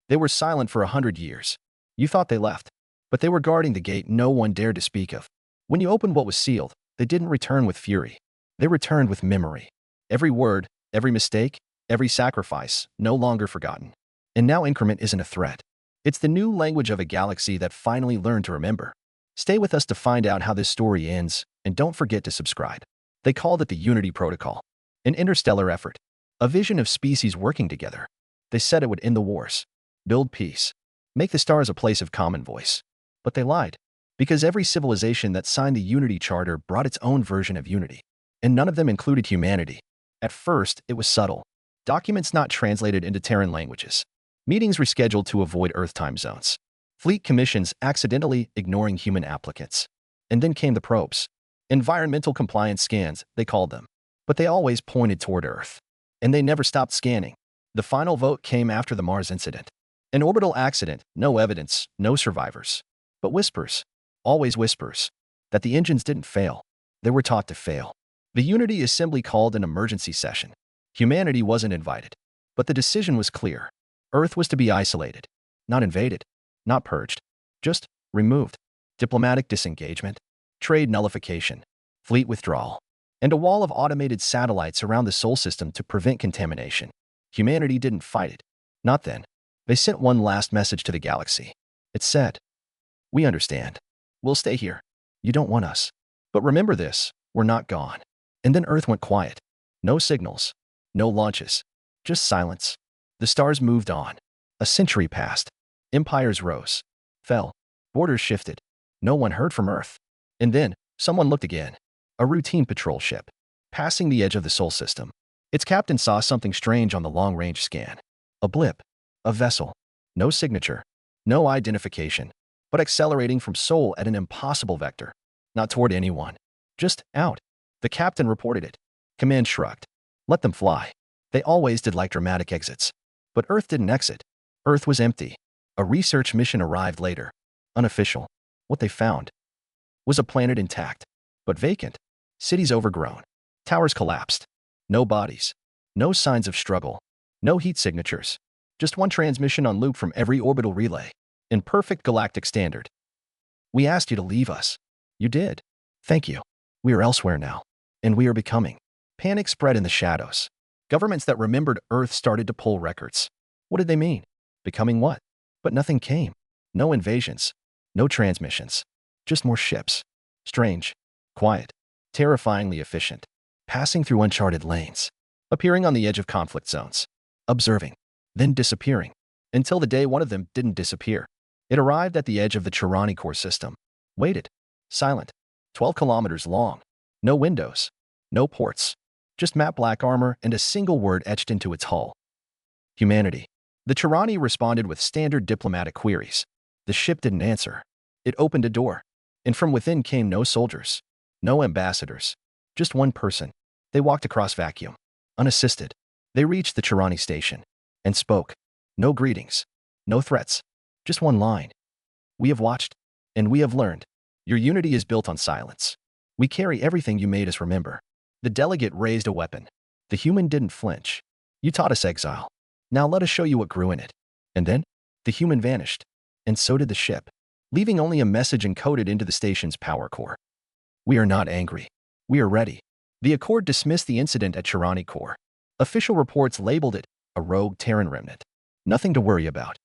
They were silent for 100 years. You thought they left, but they were guarding the gate no one dared to speak of. When you opened what was sealed, they didn't return with fury. They returned with memory. Every word, every mistake, every sacrifice, no longer forgotten. And now increment isn't a threat. It's the new language of a galaxy that finally learned to remember. Stay with us to find out how this story ends, and don't forget to subscribe. They called it the Unity Protocol, an interstellar effort, a vision of species working together. They said it would end the wars, build peace, make the stars a place of common voice. But they lied, because every civilization that signed the Unity Charter brought its own version of unity, and none of them included humanity. At first, it was subtle. Documents not translated into Terran languages. Meetings rescheduled to avoid Earth time zones. Fleet commissions accidentally ignoring human applicants. And then came the probes. Environmental compliance scans, they called them. But they always pointed toward Earth. And they never stopped scanning. The final vote came after the Mars incident. An orbital accident, no evidence, no survivors. But whispers, always whispers, that the engines didn't fail. They were taught to fail. The Unity Assembly called an emergency session. Humanity wasn't invited. But the decision was clear. Earth was to be isolated. Not invaded. Not purged. Just removed. Diplomatic disengagement. Trade nullification. Fleet withdrawal. And a wall of automated satellites around the Sol system to prevent contamination. Humanity didn't fight it. Not then. They sent one last message to the galaxy. It said, "We understand. We'll stay here. You don't want us. But remember this, we're not gone." And then Earth went quiet. No signals. No launches. Just silence. The stars moved on. A century passed. Empires rose. Fell. Borders shifted. No one heard from Earth. And then, someone looked again. A routine patrol ship. Passing the edge of the Sol system. Its captain saw something strange on the long-range scan. A blip. A vessel. No signature. No identification. But accelerating from Sol at an impossible vector. Not toward anyone. Just out. The captain reported it. Command shrugged. Let them fly. They always did like dramatic exits. But Earth didn't exit. Earth was empty. A research mission arrived later. Unofficial. What they found was a planet intact, but vacant. Cities overgrown. Towers collapsed. No bodies. No signs of struggle. No heat signatures. Just one transmission on loop from every orbital relay. In perfect galactic standard. "We asked you to leave us. You did. Thank you. We are elsewhere now. And we are becoming." Panic spread in the shadows. Governments that remembered Earth started to pull records. What did they mean? Becoming what? But nothing came. No invasions. No transmissions. Just more ships. Strange. Quiet. Terrifyingly efficient. Passing through uncharted lanes. Appearing on the edge of conflict zones. Observing. Then disappearing. Until the day one of them didn't disappear. It arrived at the edge of the Chirani core system. Waited. Silent. 12 kilometers long. No windows. No ports. Just matte black armor and a single word etched into its hull. Humanity. The Chirani responded with standard diplomatic queries. The ship didn't answer. It opened a door. And from within came no soldiers. No ambassadors. Just one person. They walked across vacuum. Unassisted. They reached the Chirani station. And spoke. No greetings. No threats. Just one line. "We have watched. And we have learned. Your unity is built on silence. We carry everything you made us remember." The delegate raised a weapon. The human didn't flinch. "You taught us exile. Now let us show you what grew in it." And then, the human vanished. And so did the ship, leaving only a message encoded into the station's power core. "We are not angry. We are ready." The Accord dismissed the incident at Chirani Core. Official reports labeled it a rogue Terran remnant. Nothing to worry about.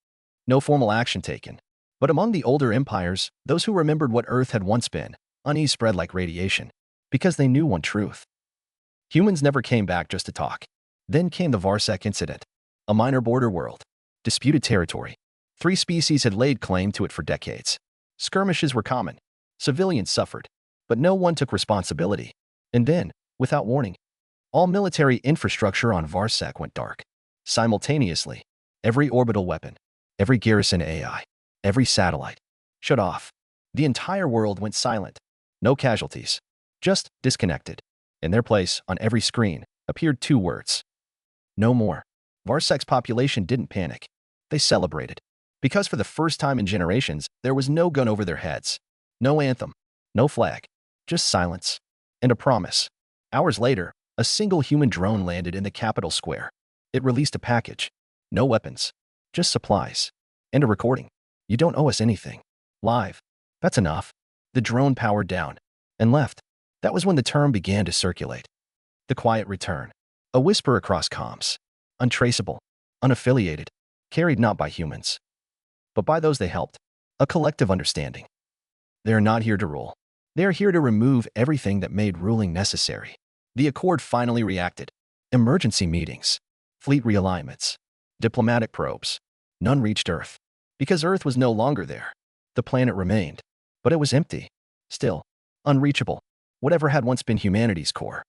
No formal action taken. But among the older empires, those who remembered what Earth had once been, unease spread like radiation. Because they knew one truth. Humans never came back just to talk. Then came the Varsec incident. A minor border world. Disputed territory. 3 species had laid claim to it for decades. Skirmishes were common. Civilians suffered. But no one took responsibility. And then, without warning, all military infrastructure on Varsec went dark. Simultaneously, every orbital weapon, every garrison AI, every satellite, shut off. The entire world went silent. No casualties. Just disconnected. In their place, on every screen, appeared 2 words. No more. Varsec's population didn't panic. They celebrated. Because for the first time in generations, there was no gun over their heads. No anthem. No flag. Just silence. And a promise. Hours later, a single human drone landed in the capital square. It released a package. No weapons. Just supplies. And a recording. You don't owe us anything. Live. That's enough. The drone powered down and left. That was when the term began to circulate. The quiet return. A whisper across comms. Untraceable. Unaffiliated. Carried not by humans, but by those they helped. A collective understanding. They are not here to rule. They are here to remove everything that made ruling necessary. The Accord finally reacted. Emergency meetings. Fleet realignments. Diplomatic probes. None reached Earth. Because Earth was no longer there. The planet remained. But it was empty. Still. Unreachable. Whatever had once been humanity's core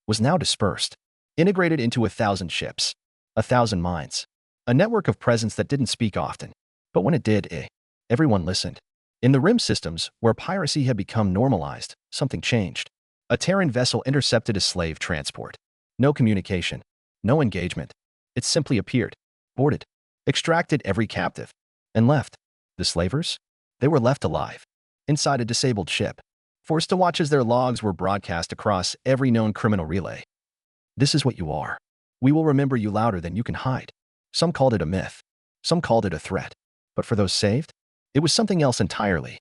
was now dispersed. Integrated into 1,000 ships. 1,000 minds. A network of presence that didn't speak often. But when it did, everyone listened. In the rim systems, where piracy had become normalized, something changed. A Terran vessel intercepted a slave transport. No communication. No engagement. It simply appeared. Boarded. Extracted every captive. And left. The slavers? They were left alive. Inside a disabled ship. Forced to watch as their logs were broadcast across every known criminal relay. This is what you are. We will remember you louder than you can hide. Some called it a myth. Some called it a threat. But for those saved, it was something else entirely.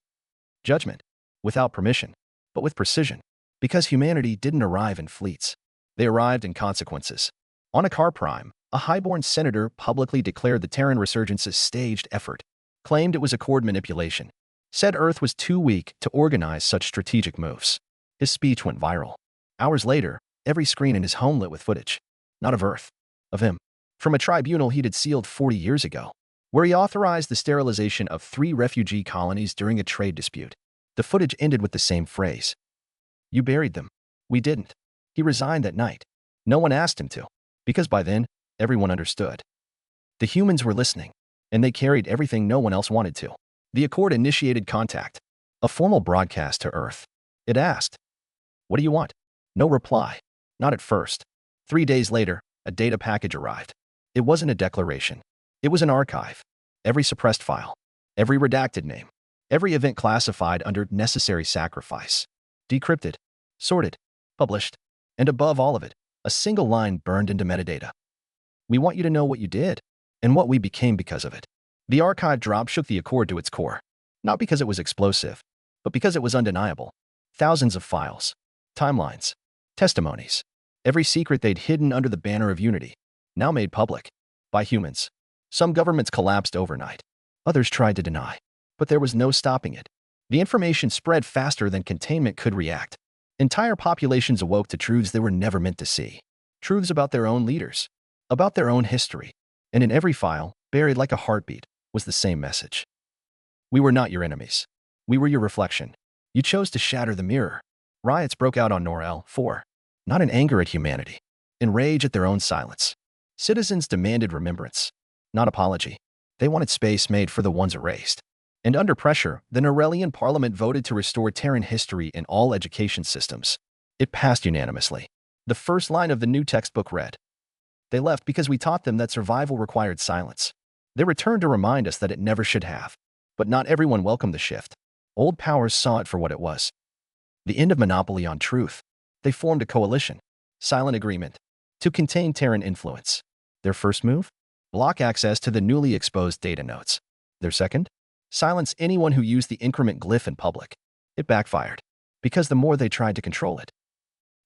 Judgment. Without permission. But with precision. Because humanity didn't arrive in fleets. They arrived in consequences. On a car prime, a highborn senator publicly declared the Terran resurgence's staged effort. Claimed it was Accord manipulation. Said Earth was too weak to organize such strategic moves. His speech went viral. Hours later, every screen in his home lit with footage. Not of Earth. Of him. From a tribunal he'd had sealed 40 years ago, where he authorized the sterilization of 3 refugee colonies during a trade dispute. The footage ended with the same phrase. You buried them. We didn't. He resigned that night. No one asked him to. Because by then, everyone understood. The humans were listening, and they carried everything no one else wanted to. The Accord initiated contact. A formal broadcast to Earth. It asked, "What do you want?" No reply. Not at first. 3 days later, a data package arrived. It wasn't a declaration. It was an archive. Every suppressed file. Every redacted name. Every event classified under necessary sacrifice. Decrypted. Sorted. Published. And above all of it, a single line burned into metadata. We want you to know what you did, and what we became because of it. The archive drop shook the Accord to its core. Not because it was explosive, but because it was undeniable. Thousands of files. Timelines. Testimonies. Every secret they'd hidden under the banner of unity. Now made public. By humans. Some governments collapsed overnight. Others tried to deny. But there was no stopping it. The information spread faster than containment could react. Entire populations awoke to truths they were never meant to see. Truths about their own leaders. About their own history. And in every file, buried like a heartbeat, was the same message. We were not your enemies. We were your reflection. You chose to shatter the mirror. Riots broke out on Nor-El 4. Not in anger at humanity. In rage at their own silence. Citizens demanded remembrance. Not apology. They wanted space made for the ones erased. And under pressure, the Norellian parliament voted to restore Terran history in all education systems. It passed unanimously. The first line of the new textbook read, "They left because we taught them that survival required silence. They returned to remind us that it never should have." But not everyone welcomed the shift. Old powers saw it for what it was. The end of monopoly on truth. They formed a coalition. Silent agreement. To contain Terran influence. Their first move? Block access to the newly exposed data notes. Their second? Silence anyone who used the increment glyph in public. It backfired. Because the more they tried to control it,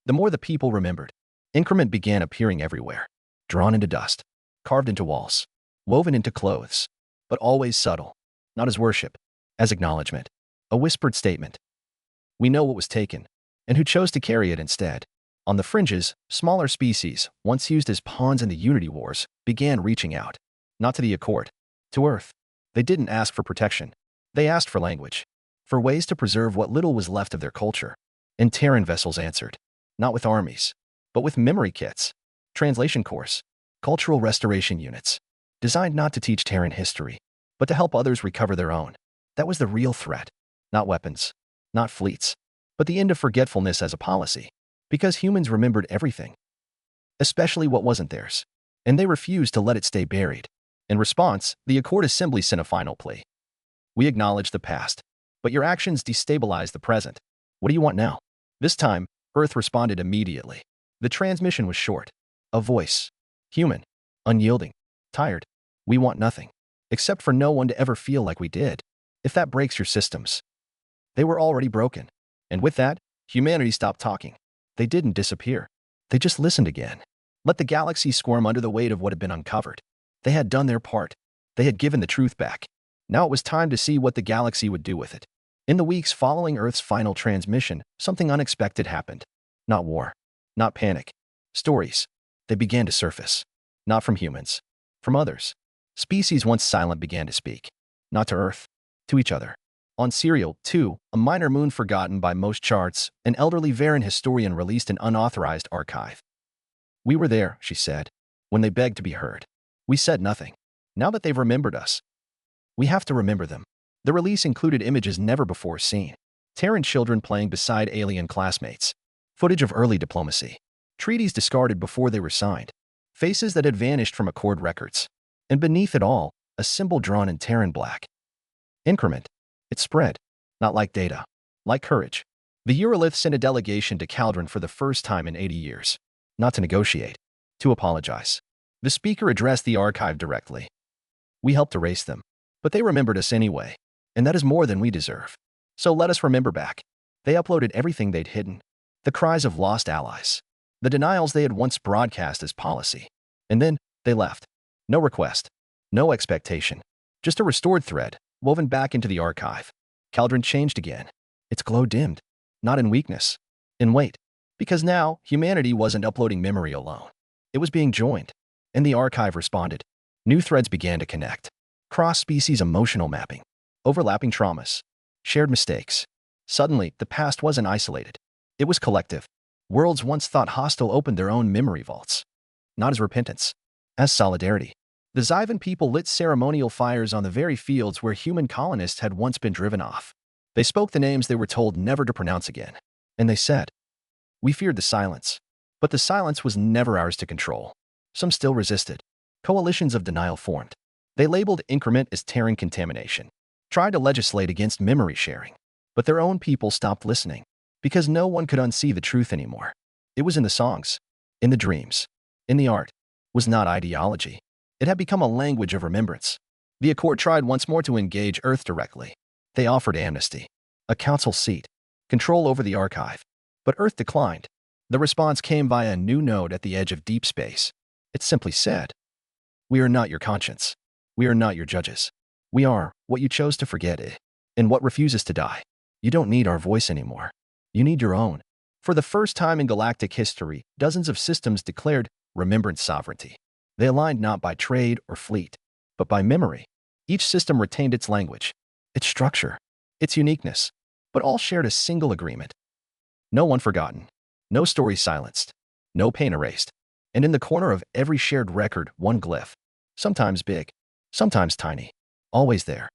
the more the people remembered. Increment began appearing everywhere. Drawn into dust. Carved into walls. Woven into clothes. But always subtle. Not as worship. As acknowledgement. A whispered statement. We know what was taken, and who chose to carry it instead. On the fringes, smaller species, once used as pawns in the Unity Wars, began reaching out. Not to the Accord. To Earth. They didn't ask for protection. They asked for language. For ways to preserve what little was left of their culture. And Terran vessels answered. Not with armies, but with memory kits. Translation course. Cultural restoration units. Designed not to teach Terran history, but to help others recover their own. That was the real threat. Not weapons. Not fleets. But the end of forgetfulness as a policy. Because humans remembered everything. Especially what wasn't theirs. And they refused to let it stay buried. In response, the Accord Assembly sent a final plea. We acknowledge the past, but your actions destabilize the present. What do you want now? This time, Earth responded immediately. The transmission was short. A voice. Human. Unyielding. Tired. We want nothing, except for no one to ever feel like we did. If that breaks your systems, they were already broken. And with that, humanity stopped talking. They didn't disappear. They just listened again. Let the galaxy squirm under the weight of what had been uncovered. They had done their part. They had given the truth back. Now it was time to see what the galaxy would do with it. In the weeks following Earth's final transmission, something unexpected happened. Not war. Not panic. Stories. They began to surface. Not from humans. From others. Species once silent began to speak. Not to Earth. To each other. On Serial, too, a minor moon forgotten by most charts, an elderly Varan historian released an unauthorized archive. We were there, she said, when they begged to be heard. We said nothing. Now that they've remembered us, we have to remember them. The release included images never before seen. Terran children playing beside alien classmates. Footage of early diplomacy. Treaties discarded before they were signed. Faces that had vanished from Accord records. And beneath it all, a symbol drawn in Terran black. Increment. It spread. Not like data. Like courage. The Eurolith sent a delegation to Caldron for the first time in 80 years. Not to negotiate. To apologize. The speaker addressed the archive directly. We helped erase them. But they remembered us anyway. And that is more than we deserve. So let us remember back. They uploaded everything they'd hidden. The cries of lost allies. The denials they had once broadcast as policy. And then, they left. No request. No expectation. Just a restored thread, woven back into the archive. Caldron changed again. Its glow dimmed. Not in weakness. In weight. Because now, humanity wasn't uploading memory alone. It was being joined. And the archive responded. New threads began to connect. Cross-species emotional mapping. Overlapping traumas. Shared mistakes. Suddenly, the past wasn't isolated. It was collective. Worlds once thought hostile opened their own memory vaults. Not as repentance. As solidarity. The Zyvan people lit ceremonial fires on the very fields where human colonists had once been driven off. They spoke the names they were told never to pronounce again. And they said, we feared the silence. But the silence was never ours to control. Some still resisted. Coalitions of denial formed. They labeled increment as Terran contamination. Tried to legislate against memory sharing. But their own people stopped listening. Because no one could unsee the truth anymore. It was in the songs. In the dreams. In the art. It was not ideology. It had become a language of remembrance. The Accord tried once more to engage Earth directly. They offered amnesty. A council seat. Control over the archive. But Earth declined. The response came via a new node at the edge of deep space. It simply said, we are not your conscience. We are not your judges. We are what you chose to forget and what refuses to die. You don't need our voice anymore. You need your own. For the first time in galactic history, dozens of systems declared remembrance sovereignty. They aligned not by trade or fleet, but by memory. Each system retained its language, its structure, its uniqueness, but all shared a single agreement. No one forgotten. No story silenced. No pain erased. And in the corner of every shared record, one glyph. Sometimes big, sometimes tiny. Always there.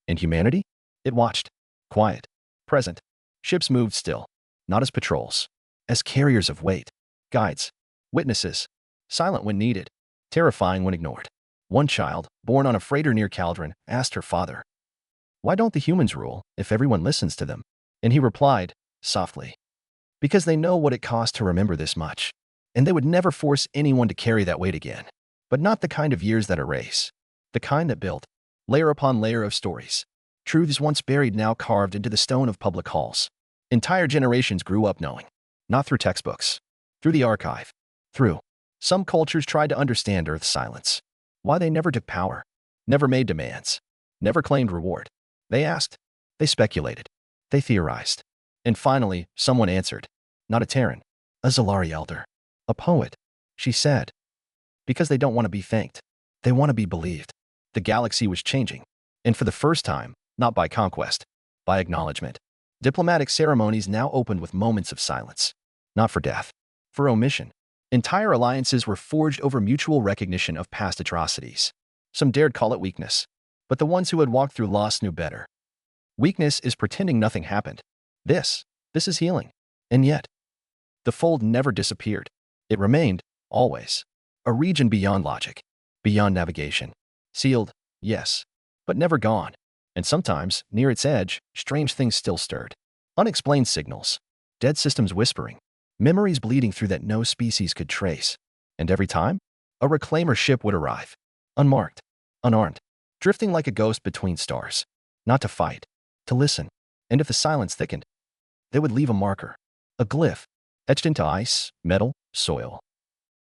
And humanity? It watched. Quiet. Present. Ships moved still. Not as patrols. As carriers of weight. Guides. Witnesses. Silent when needed. Terrifying when ignored. One child, born on a freighter near Caldron, asked her father, why don't the humans rule if everyone listens to them? And he replied, softly, because they know what it costs to remember this much. And they would never force anyone to carry that weight again. But not the kind of years that erase. The kind that build. Layer upon layer of stories. Truths once buried now carved into the stone of public halls. Entire generations grew up knowing. Not through textbooks. Through the archive. Through. Some cultures tried to understand Earth's silence. Why they never took power. Never made demands. Never claimed reward. They asked. They speculated. They theorized. And finally, someone answered. Not a Terran. A Zalari elder. A poet. She said. Because they don't want to be thanked. They want to be believed. The galaxy was changing. And for the first time, not by conquest, by acknowledgement. Diplomatic ceremonies now opened with moments of silence. Not for death. For omission. Entire alliances were forged over mutual recognition of past atrocities. Some dared call it weakness. But the ones who had walked through loss knew better. Weakness is pretending nothing happened. This is healing. And yet, the fold never disappeared. It remained, always, a region beyond logic, beyond navigation. Sealed, yes, but never gone. And sometimes, near its edge, strange things still stirred. Unexplained signals. Dead systems whispering. Memories bleeding through that no species could trace. And every time, a reclaimer ship would arrive. Unmarked. unarmed, drifting like a ghost between stars. Not to fight, to listen. And if the silence thickened, they would leave a marker, a glyph, etched into ice, metal, soil.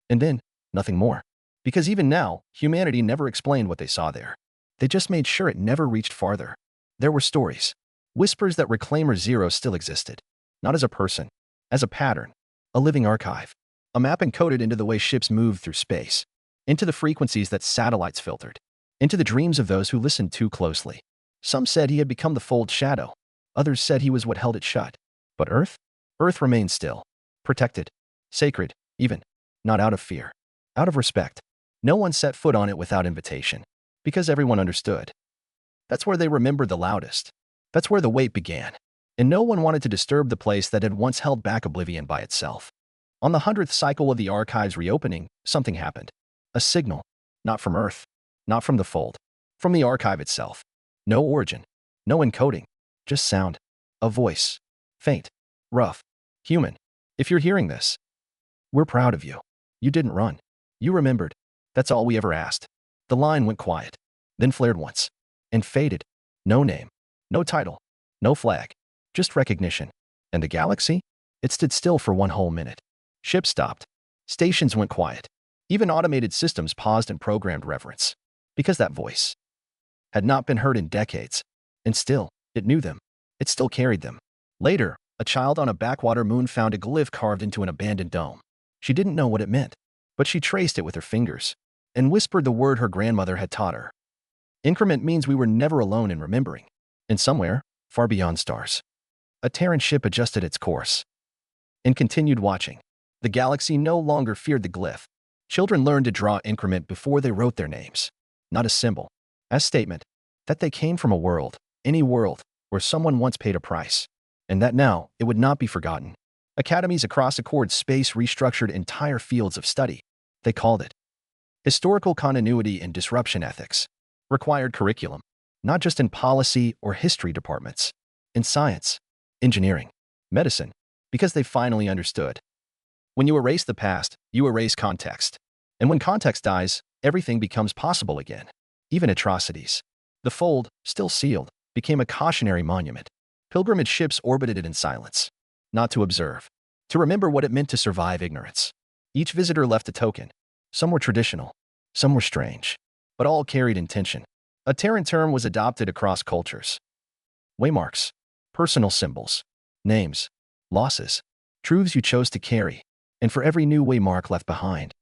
And then, nothing more. Because even now, humanity never explained what they saw there. They just made sure it never reached farther. There were stories, whispers that Reclaimer Zero still existed. Not as a person, as a pattern, a living archive. A map encoded into the way ships moved through space, into the frequencies that satellites filtered, into the dreams of those who listened too closely. Some said he had become the fold shadow. Others said he was what held it shut. But Earth? Earth remained still, protected, sacred, even, not out of fear, out of respect. No one set foot on it without invitation, because everyone understood. That's where they remembered the loudest. That's where the wait began. And no one wanted to disturb the place that had once held back oblivion by itself. On the 100th cycle of the archive's reopening, something happened. A signal, not from Earth, not from the fold, from the archive itself. No origin, no encoding, just sound, a voice, faint, rough, human. If you're hearing this, we're proud of you. You didn't run. You remembered. That's all we ever asked. The line went quiet, then flared once, and faded. No name, no title, no flag, just recognition. And the galaxy? It stood still for one whole minute. Ships stopped. Stations went quiet. Even automated systems paused and programmed reverence. Because that voice had not been heard in decades. And still, it knew them. It still carried them. Later, a child on a backwater moon found a glyph carved into an abandoned dome. She didn't know what it meant, but she traced it with her fingers and whispered the word her grandmother had taught her. Increment means we were never alone in remembering. And somewhere, far beyond stars, a Terran ship adjusted its course and continued watching. The galaxy no longer feared the glyph. Children learned to draw increment before they wrote their names. Not a symbol, as statement, that they came from a world, any world, where someone once paid a price, and that now it would not be forgotten. Academies across Accord space restructured entire fields of study. They called it historical continuity and disruption ethics. Required curriculum, not just in policy or history departments, in science, engineering, medicine, because they finally understood. When you erase the past, you erase context. And when context dies, everything becomes possible again, even atrocities. The fold, still sealed, became a cautionary monument. Pilgrimage ships orbited it in silence, not to observe, to remember what it meant to survive ignorance. Each visitor left a token. Some were traditional, some were strange, but all carried intention. A Terran term was adopted across cultures. Waymarks, personal symbols, names, losses, truths you chose to carry, and for every new waymark left behind.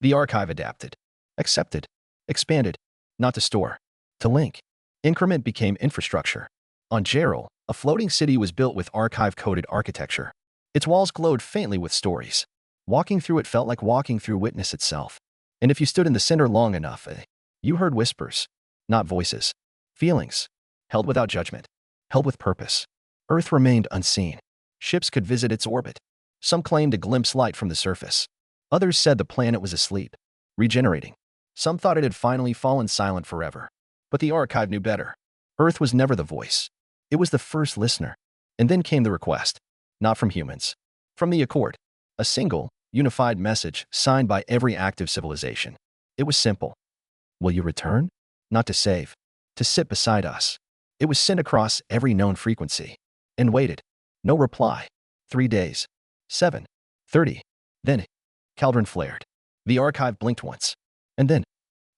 The archive adapted, accepted, expanded, not to store, to link. Increment became infrastructure. On Gerald, a floating city was built with archive-coded architecture. Its walls glowed faintly with stories. Walking through it felt like walking through witness itself. And if you stood in the center long enough, you heard whispers, not voices, feelings, held without judgment, held with purpose. Earth remained unseen. Ships could visit its orbit. Some claimed to glimpse light from the surface. Others said the planet was asleep, regenerating. Some thought it had finally fallen silent forever. But the archive knew better. Earth was never the voice. It was the first listener. And then came the request. Not from humans. From the Accord. A single, unified message signed by every active civilization. It was simple. Will you return? Not to save. To sit beside us. It was sent across every known frequency. And waited. No reply. 3 days. 7. 30. Then, Caldron flared. The archive blinked once. And then,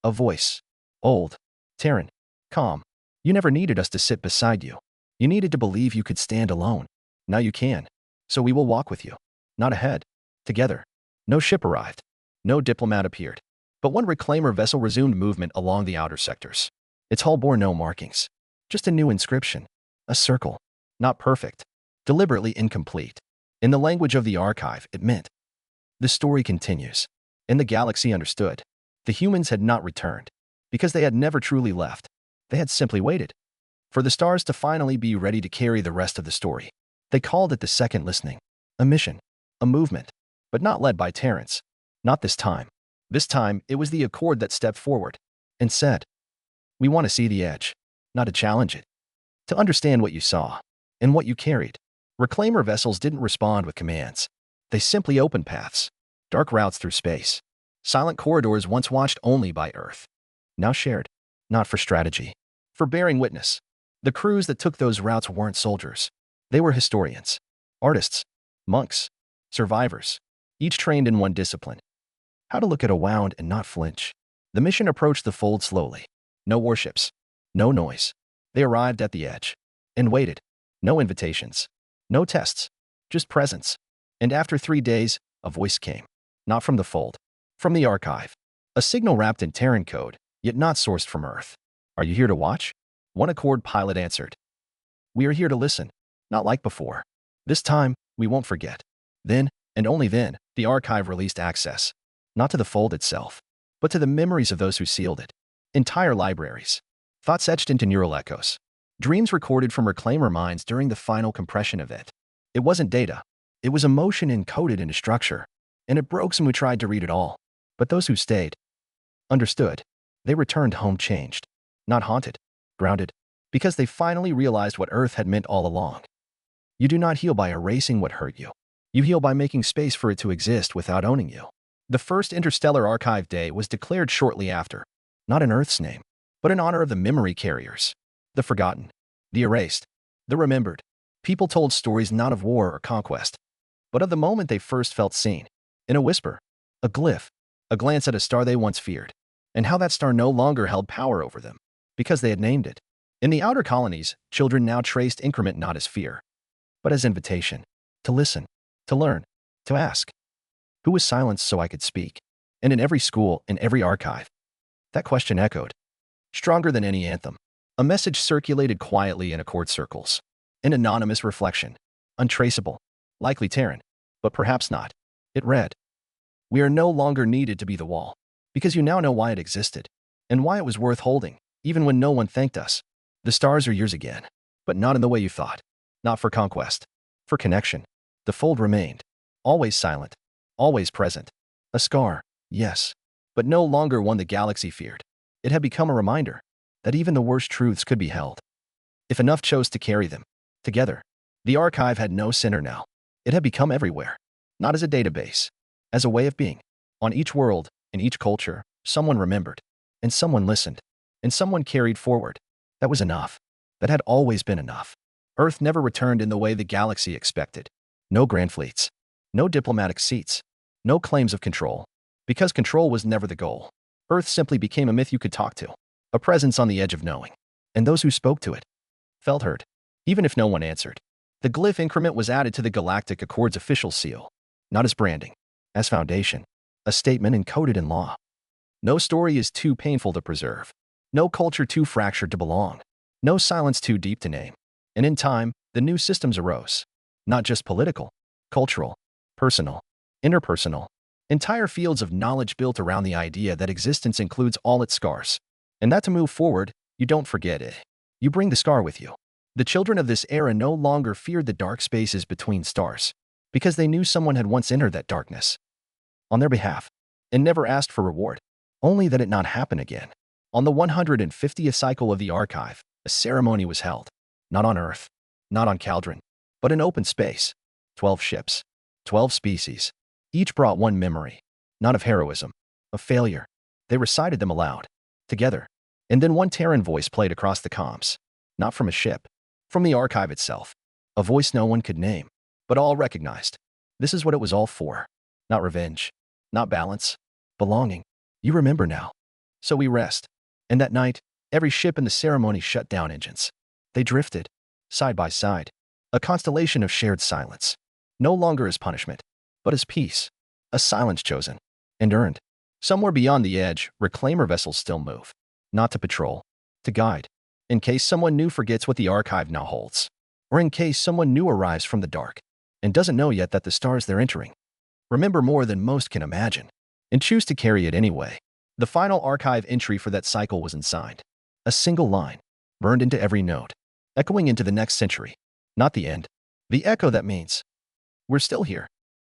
a voice. Old. Terran. Calm. You never needed us to sit beside you. You needed to believe you could stand alone. Now you can. So we will walk with you. Not ahead. Together. No ship arrived. No diplomat appeared. But one reclaimer vessel resumed movement along the outer sectors. Its hull bore no markings. Just a new inscription. A circle. Not perfect. Deliberately incomplete. In the language of the archive, it meant, the story continues. And the galaxy understood. The humans had not returned. Because they had never truly left. They had simply waited. For the stars to finally be ready to carry the rest of the story. They called it the second listening. A mission. A movement. But not led by Terrans. Not this time. This time, it was the Accord that stepped forward. And said, we want to see the edge. Not to challenge it. To understand what you saw. And what you carried. Reclaimer vessels didn't respond with commands. They simply opened paths. Dark routes through space. Silent corridors once watched only by Earth. now shared, not for strategy, for bearing witness. The crews that took those routes weren't soldiers. They were historians, artists, monks, survivors, each trained in one discipline: how to look at a wound and not flinch. The mission approached the fold slowly. No warships, no noise. They arrived at the edge and waited. No invitations, no tests, just presence. And after 3 days, a voice came. Not from the fold, from the archive. A signal wrapped in Terran code, yet not sourced from Earth. Are you here to watch? One Accord pilot answered. We are here to listen, not like before. This time, we won't forget. Then, and only then, the archive released access. Not to the fold itself, but to the memories of those who sealed it. Entire libraries. Thoughts etched into neural echoes. Dreams recorded from reclaimer minds during the final compression event. It wasn't data. It was emotion encoded into structure. And it broke when we tried to read it all. But those who stayed understood. They returned home changed. Not haunted. Grounded. Because they finally realized what Earth had meant all along. You do not heal by erasing what hurt you. You heal by making space for it to exist without owning you. The first Interstellar Archive Day was declared shortly after. Not in Earth's name, but in honor of the memory carriers. The forgotten. The erased. The remembered. People told stories not of war or conquest, but of the moment they first felt seen. In a whisper, a glyph, a glance at a star they once feared, and how that star no longer held power over them, because they had named it. In the outer colonies, children now traced increment not as fear, but as invitation. To listen, to learn, to ask. Who was silenced so I could speak? And in every school, in every archive, that question echoed. Stronger than any anthem. A message circulated quietly in Accord circles. An anonymous reflection. Untraceable. Likely Terran, but perhaps not. It read, we are no longer needed to be the wall, because you now know why it existed, and why it was worth holding, even when no one thanked us. The stars are yours again, but not in the way you thought. Not for conquest. For connection. The fold remained. Always silent. Always present. A scar, yes, but no longer one the galaxy feared. It had become a reminder that even the worst truths could be held, if enough chose to carry them together. The archive had no center now. It had become everywhere, not as a database, as a way of being. On each world, in each culture, someone remembered, and someone listened, and someone carried forward. That was enough. That had always been enough. Earth never returned in the way the galaxy expected. No grand fleets. No diplomatic seats. No claims of control. Because control was never the goal. Earth simply became a myth you could talk to. A presence on the edge of knowing. And those who spoke to it felt heard, even if no one answered. The glyph increment was added to the Galactic Accord's official seal. Not as branding. As foundation. A statement encoded in law. No story is too painful to preserve. No culture too fractured to belong. No silence too deep to name. And in time, the new systems arose. Not just political, cultural, personal, interpersonal. Entire fields of knowledge built around the idea that existence includes all its scars. And that to move forward, you don't forget it. You bring the scar with you. The children of this era no longer feared the dark spaces between stars, because they knew someone had once entered that darkness on their behalf, and never asked for reward, only that it not happen again. On the 150th cycle of the archive, a ceremony was held, not on Earth, not on Caldron, but in open space. 12 ships, 12 species. Each brought one memory, not of heroism, of failure. They recited them aloud, together. And then one Terran voice played across the comms, not from a ship, from the archive itself. A voice no one could name, but all recognized. This is what it was all for. Not revenge, not balance, belonging. You remember now. So we rest. And that night, every ship in the ceremony shut down engines. They drifted, side by side, a constellation of shared silence. No longer as punishment, but as peace. A silence chosen and earned. Somewhere beyond the edge, reclaimer vessels still move. Not to patrol, to guide. In case someone new forgets what the archive now holds. Or in case someone new arrives from the dark and doesn't know yet that the stars they're entering remember more than most can imagine, and choose to carry it anyway. The final archive entry for that cycle was unsigned. A single line, burned into every note, echoing into the next century. Not the end. The echo that means, we're still here.